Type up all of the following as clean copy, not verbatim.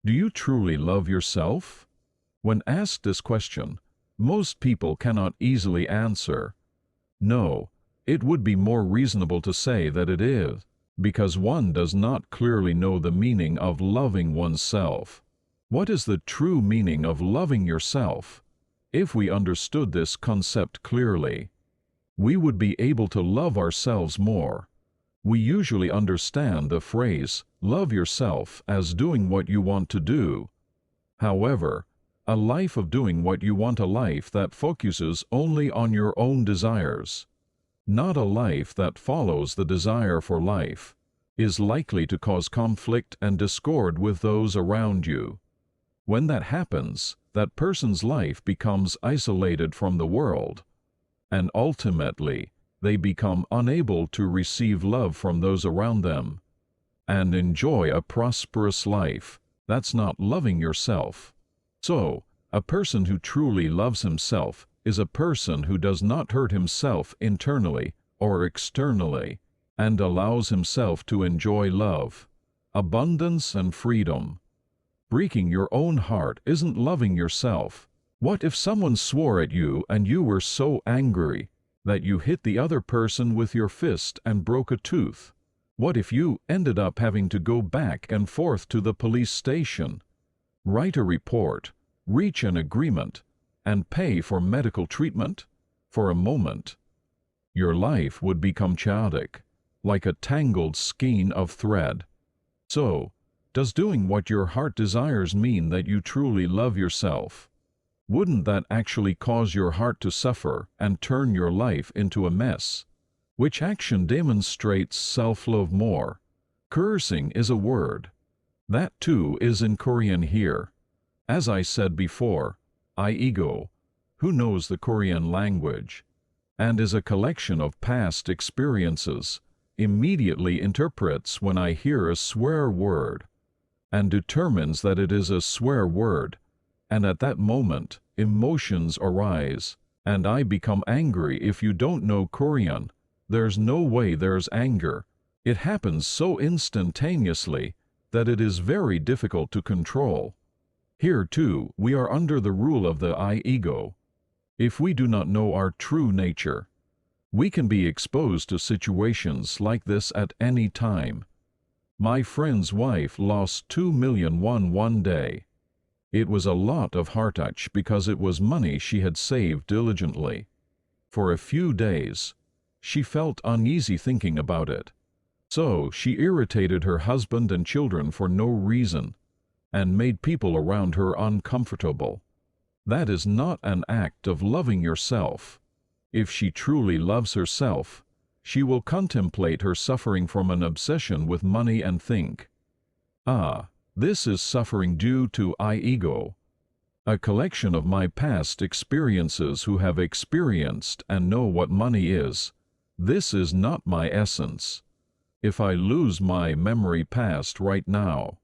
Do you truly love yourself? When asked this question, most people cannot easily answer. No, it would be more reasonable to say that it is, because one does not clearly know the meaning of loving oneself. What is the true meaning of loving yourself? If we understood this concept clearly, we would be able to love ourselves more. We usually understand the phrase, love yourself, as doing what you want to do. However, a life of doing what you want, a life that focuses only on your own desires, not a life that follows the desire for life, is likely to cause conflict and discord with those around you. When that happens, that person's life becomes isolated from the world, and ultimately, they become unable to receive love from those around them and enjoy a prosperous life. That's not loving yourself. So, a person who truly loves himself is a person who does not hurt himself internally or externally, and allows himself to enjoy love, abundance, and freedom. Breaking your own heart isn't loving yourself. What if someone swore at you and you were so angry that you hit the other person with your fist and broke a tooth? What if you ended up having to go back and forth to the police station, write a report, reach an agreement, and pay for medical treatment? For a moment, your life would become chaotic, like a tangled skein of thread. So, does doing what your heart desires mean that you truly love yourself? Wouldn't that actually cause your heart to suffer and turn your life into a mess? Which action demonstrates self-love more? Cursing is a word. That too is in Korean here. As I said before, I-ego, who knows the Korean language, and is a collection of past experiences, immediately interprets when I hear a swear word, and determines that it is a swear word, and at that moment, emotions arise, and I become angry. If you don't know Korean, there's no way there's anger. It happens so instantaneously that it is very difficult to control. Here too, we are under the rule of the I-ego. If we do not know our true nature, we can be exposed to situations like this at any time. My friend's wife lost 2 million won one day. It was a lot of heartache because it was money she had saved diligently. For a few days, she felt uneasy thinking about it. So she irritated her husband and children for no reason, and made people around her uncomfortable. That is not an act of loving yourself. If she truly loves herself, she will contemplate her suffering from an obsession with money and think, this is suffering due to I-ego, a collection of my past experiences who have experienced and know what money is. This is not my essence. If I lose my memory past right now,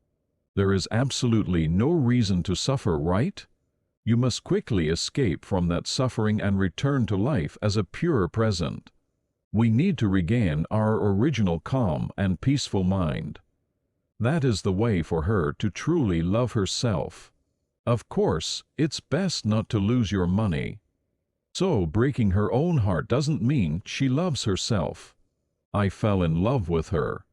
there is absolutely no reason to suffer, right? You must quickly escape from that suffering and return to life as a pure present. We need to regain our original calm and peaceful mind. That is the way for her to truly love herself. Of course, it's best not to lose your money. So breaking her own heart doesn't mean she loves herself. I fell in love with her.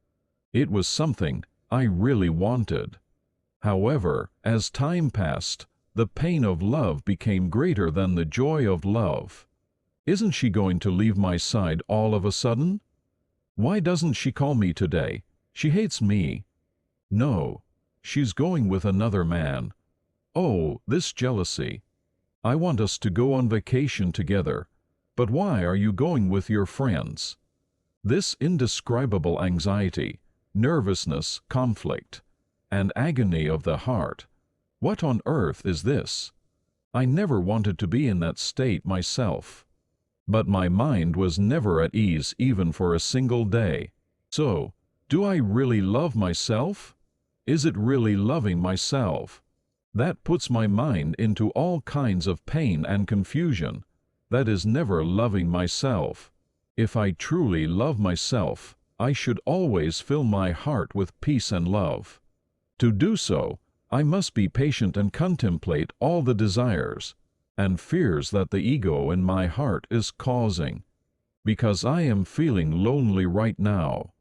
It was something I really wanted. However, as time passed, the pain of love became greater than the joy of love. Isn't she going to leave my side all of a sudden? Why doesn't she call me today? She hates me. No, she's going with another man. Oh, this jealousy. I want us to go on vacation together, but why are you going with your friends? This indescribable anxiety, nervousness, conflict, and agony of the heart. What on earth is this? I never wanted to be in that state myself. But my mind was never at ease even for a single day. So, do I really love myself? Is it really loving myself? That puts my mind into all kinds of pain and confusion. That is never loving myself. If I truly love myself, I should always fill my heart with peace and love. To do so, I must be patient and contemplate all the desires and fears that the ego in my heart is causing. Because I am feeling lonely right now.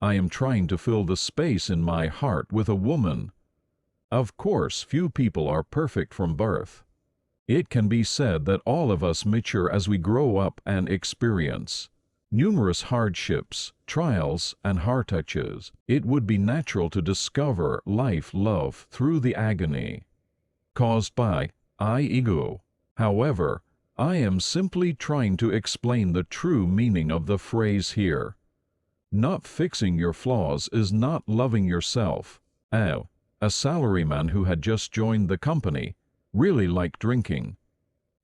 I am trying to fill the space in my heart with a woman. Of course, few people are perfect from birth. It can be said that all of us mature as we grow up and experience numerous hardships, trials, and heart touches. It would be natural to discover love through the agony caused by I-ego. However, I am simply trying to explain the true meaning of the phrase here. Not fixing your flaws is not loving yourself. Oh, a salaryman who had just joined the company really liked drinking,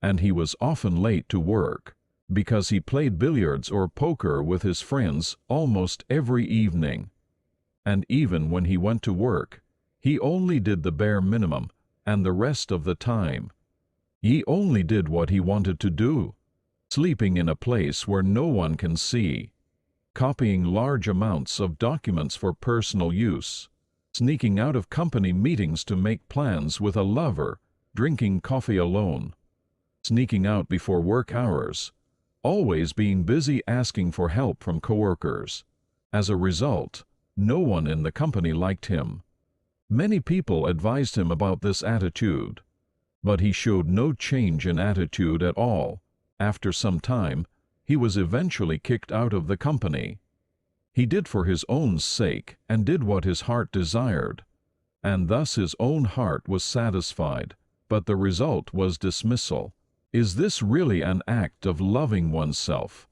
and he was often late to work because he played billiards or poker with his friends almost every evening. And even when he went to work, he only did the bare minimum, and the rest of the time, he only did what he wanted to do, sleeping in a place where no one can see, copying large amounts of documents for personal use, sneaking out of company meetings to make plans with a lover, drinking coffee alone, sneaking out before work hours, always being busy asking for help from coworkers. As a result, no one in the company liked him. Many people advised him about this attitude, but he showed no change in attitude at all. After some time, he was eventually kicked out of the company. He did for his own sake and did what his heart desired, and thus his own heart was satisfied, but the result was dismissal. Is this really an act of loving oneself?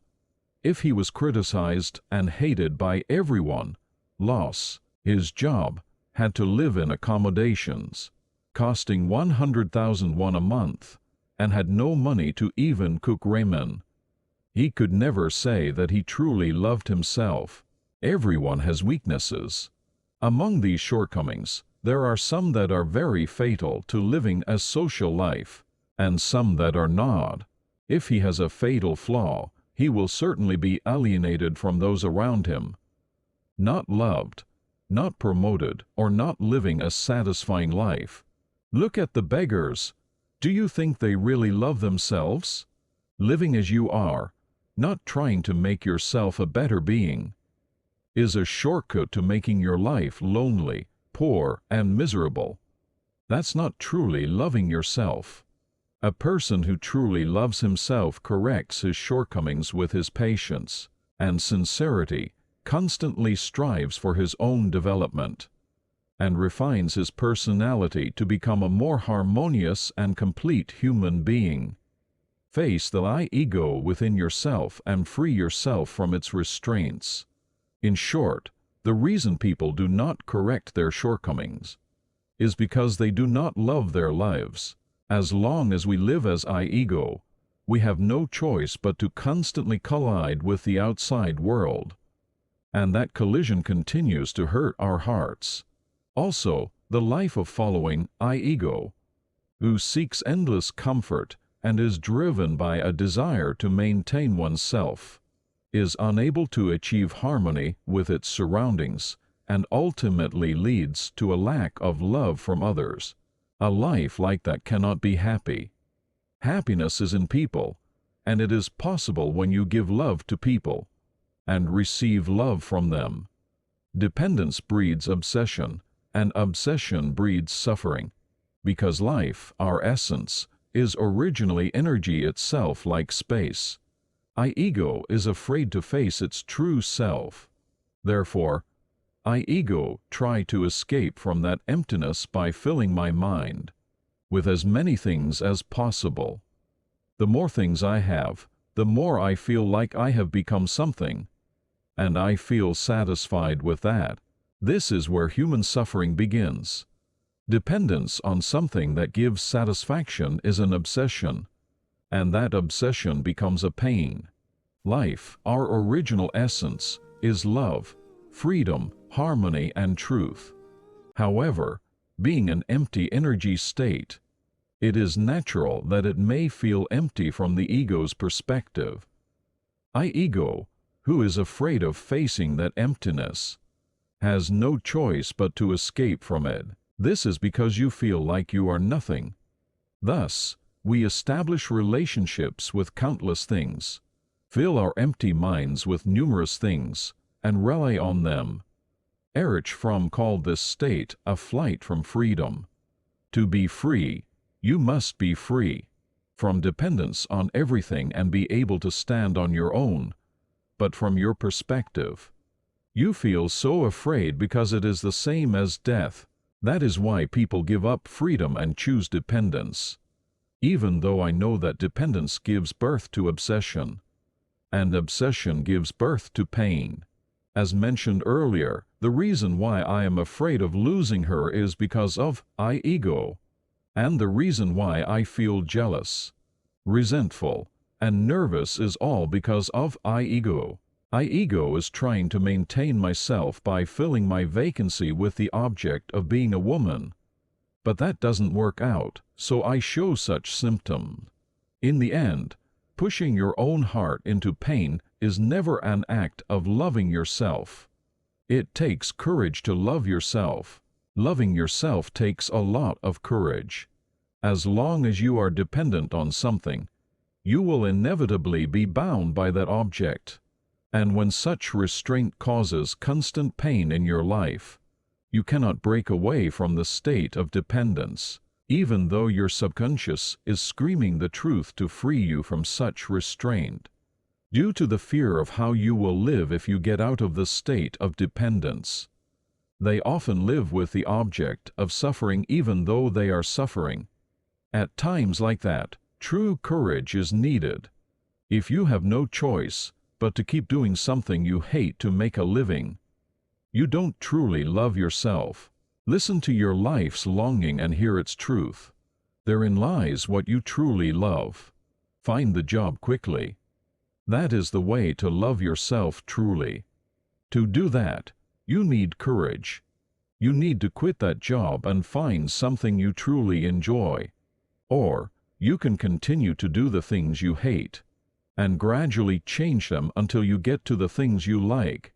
If he was criticized and hated by everyone, lost his job, had to live in accommodations costing 100,000 won a month, and had no money to even cook ramen, he could never say that he truly loved himself. Everyone has weaknesses. Among these shortcomings, there are some that are very fatal to living a social life, and some that are not. If he has a fatal flaw, he will certainly be alienated from those around him. Not loved, not promoted, or not living a satisfying life. Look at the beggars. Do you think they really love themselves? Living as you are, not trying to make yourself a better being, is a shortcut to making your life lonely, poor, and miserable. That's not truly loving yourself. A person who truly loves himself corrects his shortcomings with his patience and sincerity, constantly strives for his own development, and refines his personality to become a more harmonious and complete human being. Face the I-ego within yourself and free yourself from its restraints. In short, the reason people do not correct their shortcomings is because they do not love their lives. As long as we live as I-ego, we have no choice but to constantly collide with the outside world, and that collision continues to hurt our hearts. Also, the life of following I-ego, who seeks endless comfort and is driven by a desire to maintain oneself, is unable to achieve harmony with its surroundings and ultimately leads to a lack of love from others. A life like that cannot be happy. Happiness is in people, and it is possible when you give love to people and receive love from them. Dependence breeds obsession, and obsession breeds suffering, because life, our essence, is originally energy itself like space. I-ego is afraid to face its true self. Therefore, I-ego try to escape from that emptiness by filling my mind with as many things as possible. The more things I have, the more I feel like I have become something, and I feel satisfied with that. This is where human suffering begins. Dependence on something that gives satisfaction is an obsession, and that obsession becomes a pain. Life, our original essence, is love, freedom, harmony, and truth. However, being an empty energy state, it is natural that it may feel empty from the ego's perspective. I-ego, who is afraid of facing that emptiness, has no choice but to escape from it. This is because you feel like you are nothing. Thus, we establish relationships with countless things, fill our empty minds with numerous things, and rely on them. Erich Fromm called this state a flight from freedom. To be free, you must be free from dependence on everything and be able to stand on your own. But from your perspective, you feel so afraid because it is the same as death. That is why people give up freedom and choose dependence. Even though I know that dependence gives birth to obsession, and obsession gives birth to pain. As mentioned earlier, the reason why I am afraid of losing her is because of I ego. And the reason why I feel jealous, resentful, and nervous is all because of I ego. I ego is trying to maintain myself by filling my vacancy with the object of being a woman. But that doesn't work out, so I show such symptoms. In the end, pushing your own heart into pain is never an act of loving yourself. It takes courage to love yourself. Loving yourself takes a lot of courage. As long as you are dependent on something, you will inevitably be bound by that object. And when such restraint causes constant pain in your life, you cannot break away from the state of dependence, even though your subconscious is screaming the truth to free you from such restraint. Due to the fear of how you will live if you get out of the state of dependence, they often live with the object of suffering even though they are suffering. At times like that, true courage is needed. If you have no choice but to keep doing something you hate to make a living, you don't truly love yourself. Listen to your life's longing and hear its truth. Therein lies what you truly love. Find the job quickly. That is the way to love yourself truly. To do that, you need courage. You need to quit that job and find something you truly enjoy. Or, you can continue to do the things you hate, and gradually change them until you get to the things you like.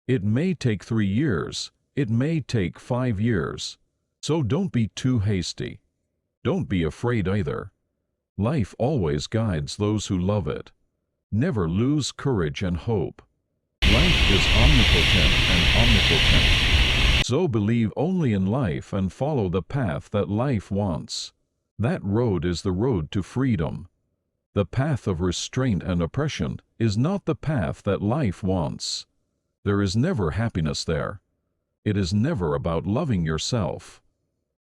It may take 3 years, it may take 5 years. So don't be too hasty. Don't be afraid either. Life always guides those who love it. Never lose courage and hope. Life is omnipotent and omnipotent. So believe only in life and follow the path that life wants. That road is the road to freedom. The path of restraint and oppression is not the path that life wants. There is never happiness there. It is never about loving yourself.